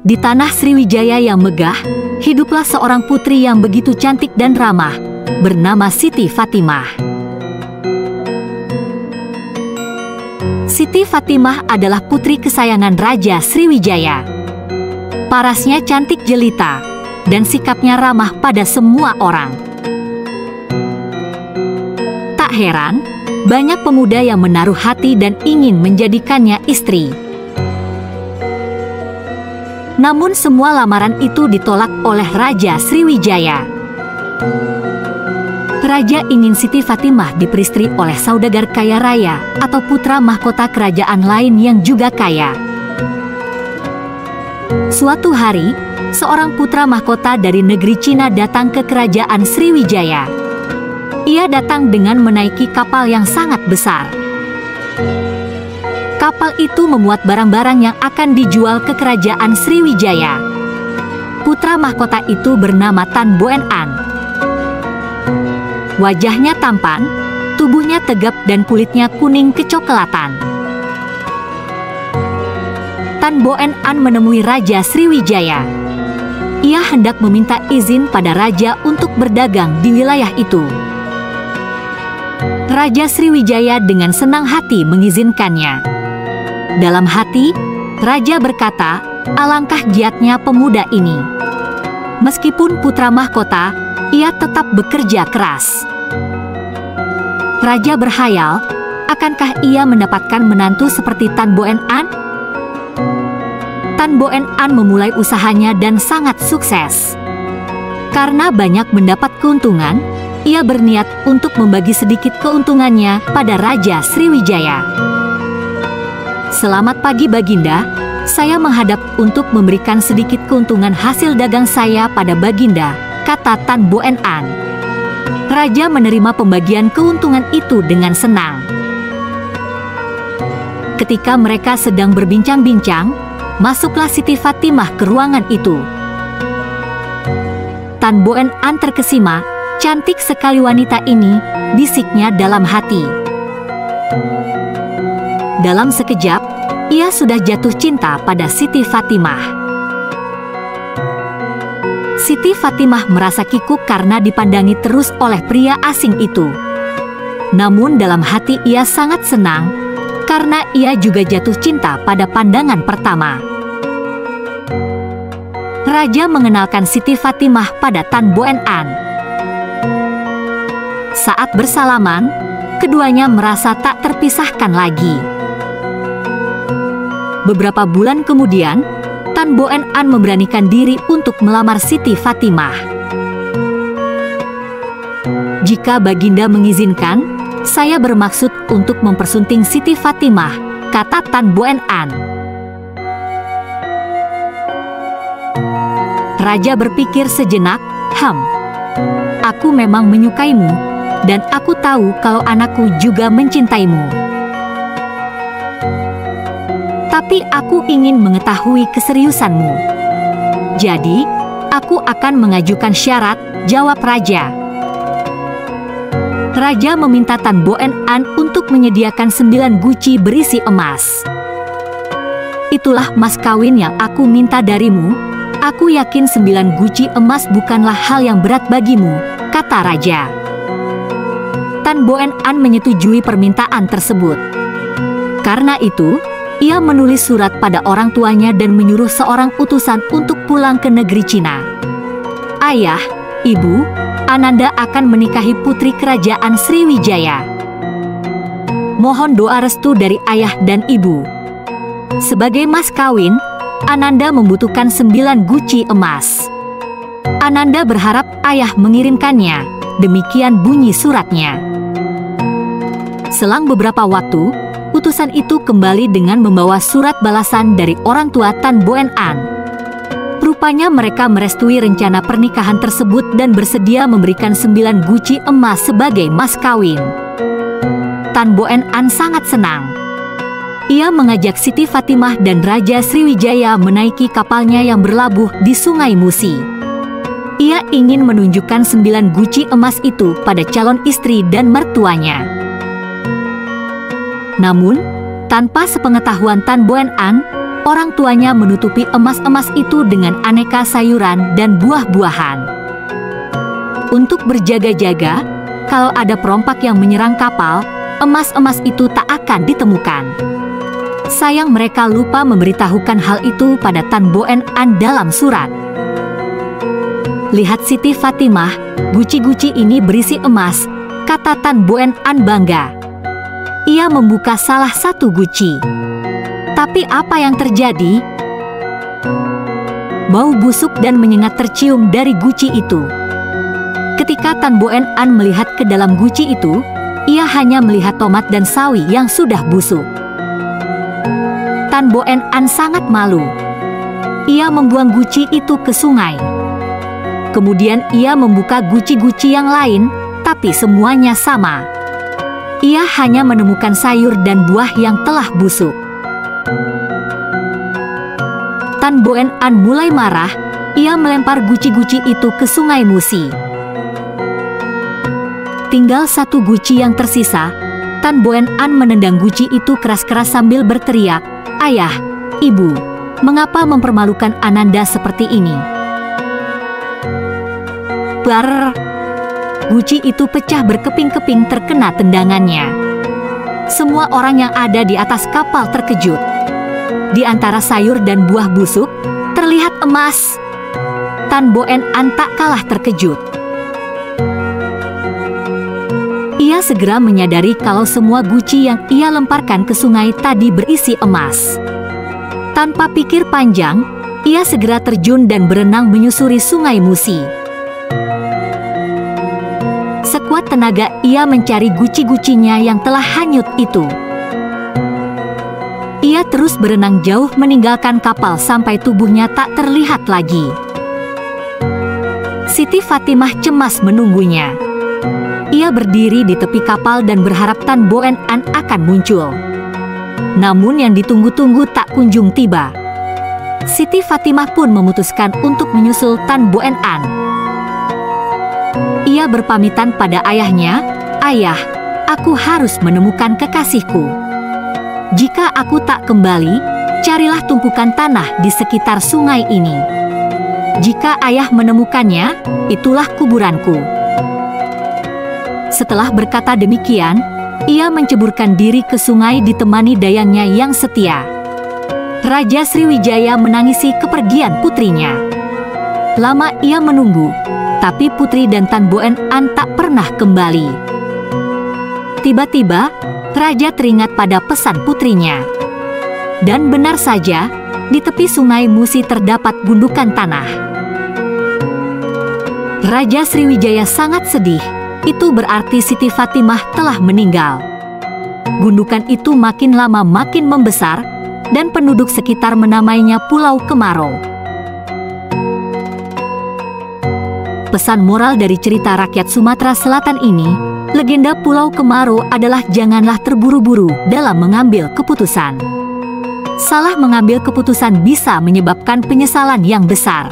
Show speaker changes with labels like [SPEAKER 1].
[SPEAKER 1] Di tanah Sriwijaya yang megah, hiduplah seorang putri yang begitu cantik dan ramah, bernama Siti Fatimah. Siti Fatimah adalah putri kesayangan Raja Sriwijaya. Parasnya cantik jelita, dan sikapnya ramah pada semua orang. Tak heran, banyak pemuda yang menaruh hati dan ingin menjadikannya istri. Namun semua lamaran itu ditolak oleh Raja Sriwijaya. Raja ingin Siti Fatimah diperistri oleh saudagar kaya raya atau putra mahkota kerajaan lain yang juga kaya. Suatu hari, seorang putra mahkota dari negeri Cina datang ke kerajaan Sriwijaya. Ia datang dengan menaiki kapal yang sangat besar. Kapal itu memuat barang-barang yang akan dijual ke kerajaan Sriwijaya. Putra mahkota itu bernama Tan Boen An. Wajahnya tampan, tubuhnya tegap dan kulitnya kuning kecoklatan. Tan Boen An menemui Raja Sriwijaya. Ia hendak meminta izin pada raja untuk berdagang di wilayah itu. Raja Sriwijaya dengan senang hati mengizinkannya. Dalam hati, raja berkata, alangkah giatnya pemuda ini. Meskipun putra mahkota, ia tetap bekerja keras. Raja berhayal, akankah ia mendapatkan menantu seperti Tan Boen An? Tan Boen An memulai usahanya dan sangat sukses. Karena banyak mendapat keuntungan, ia berniat untuk membagi sedikit keuntungannya pada Raja Sriwijaya. Selamat pagi Baginda, saya menghadap untuk memberikan sedikit keuntungan hasil dagang saya pada Baginda, kata Tan Boen An. Raja menerima pembagian keuntungan itu dengan senang. Ketika mereka sedang berbincang-bincang, masuklah Siti Fatimah ke ruangan itu. Tan Boen An terkesima, cantik sekali wanita ini, bisiknya dalam hati. Dalam sekejap, ia sudah jatuh cinta pada Siti Fatimah. Siti Fatimah merasa kikuk karena dipandangi terus oleh pria asing itu. Namun dalam hati ia sangat senang, karena ia juga jatuh cinta pada pandangan pertama. Raja mengenalkan Siti Fatimah pada Tan Boen An. Saat bersalaman, keduanya merasa tak terpisahkan lagi. Beberapa bulan kemudian, Tan Boen An memberanikan diri untuk melamar Siti Fatimah. Jika Baginda mengizinkan, saya bermaksud untuk mempersunting Siti Fatimah, kata Tan Boen An. Raja berpikir sejenak, aku memang menyukaimu, dan aku tahu kalau anakku juga mencintaimu. Tapi aku ingin mengetahui keseriusanmu. Jadi, aku akan mengajukan syarat, jawab Raja. Raja meminta Tan Boen An untuk menyediakan 9 guci berisi emas. Itulah mas kawin yang aku minta darimu. Aku yakin 9 guci emas bukanlah hal yang berat bagimu, kata Raja. Tan Boen An menyetujui permintaan tersebut. Karena itu, ia menulis surat pada orang tuanya dan menyuruh seorang utusan untuk pulang ke negeri Cina. Ayah, ibu, Ananda akan menikahi putri kerajaan Sriwijaya. Mohon doa restu dari ayah dan ibu. Sebagai mas kawin, Ananda membutuhkan 9 guci emas. Ananda berharap ayah mengirimkannya. Demikian bunyi suratnya. Selang beberapa waktu, utusan itu kembali dengan membawa surat balasan dari orang tua Tan Boen An. Rupanya mereka merestui rencana pernikahan tersebut dan bersedia memberikan 9 guci emas sebagai mas kawin. Tan Boen An sangat senang. Ia mengajak Siti Fatimah dan Raja Sriwijaya menaiki kapalnya yang berlabuh di Sungai Musi. Ia ingin menunjukkan 9 guci emas itu pada calon istri dan mertuanya. Namun, tanpa sepengetahuan Tan Boen An, orang tuanya menutupi emas-emas itu dengan aneka sayuran dan buah-buahan. Untuk berjaga-jaga, kalau ada perompak yang menyerang kapal, emas-emas itu tak akan ditemukan. Sayang mereka lupa memberitahukan hal itu pada Tan Boen An dalam surat. "Lihat Siti Fatimah, guci-guci ini berisi emas," kata Tan Boen An bangga. Ia membuka salah satu guci. Tapi apa yang terjadi? Bau busuk dan menyengat tercium dari guci itu. Ketika Tan Boen An melihat ke dalam guci itu, ia hanya melihat tomat dan sawi yang sudah busuk. Tan Boen An sangat malu. Ia membuang guci itu ke sungai. Kemudian ia membuka guci-guci yang lain, tapi semuanya sama. Ia hanya menemukan sayur dan buah yang telah busuk. Tan Boen An mulai marah. Ia melempar guci-guci itu ke Sungai Musi. Tinggal satu guci yang tersisa. Tan Boen An menendang guci itu keras-keras sambil berteriak, "Ayah, Ibu, mengapa mempermalukan Ananda seperti ini?" Bar! Guci itu pecah berkeping-keping terkena tendangannya. Semua orang yang ada di atas kapal terkejut. Di antara sayur dan buah busuk, terlihat emas. Tan Boen An tak kalah terkejut. Ia segera menyadari kalau semua guci yang ia lemparkan ke sungai tadi berisi emas. Tanpa pikir panjang, ia segera terjun dan berenang menyusuri Sungai Musi. Sekuat tenaga ia mencari guci-gucinya yang telah hanyut itu. Ia terus berenang jauh meninggalkan kapal sampai tubuhnya tak terlihat lagi. Siti Fatimah cemas menunggunya. Ia berdiri di tepi kapal dan berharap Tan Boen An akan muncul. Namun yang ditunggu-tunggu tak kunjung tiba. Siti Fatimah pun memutuskan untuk menyusul Tan Boen An. Ia berpamitan pada ayahnya, "Ayah, aku harus menemukan kekasihku. Jika aku tak kembali, carilah tumpukan tanah di sekitar sungai ini. Jika ayah menemukannya, itulah kuburanku." Setelah berkata demikian, ia menceburkan diri ke sungai ditemani dayangnya yang setia. Raja Sriwijaya menangisi kepergian putrinya. Lama ia menunggu, tapi putri dan Tan Boen An tak pernah kembali. Tiba-tiba, raja teringat pada pesan putrinya. Dan benar saja, di tepi Sungai Musi terdapat gundukan tanah. Raja Sriwijaya sangat sedih. Itu berarti Siti Fatimah telah meninggal. Gundukan itu makin lama makin membesar, dan penduduk sekitar menamainya Pulau Kemarau. Pesan moral dari cerita rakyat Sumatera Selatan ini, legenda Pulau Kemarau adalah janganlah terburu-buru dalam mengambil keputusan. Salah mengambil keputusan bisa menyebabkan penyesalan yang besar.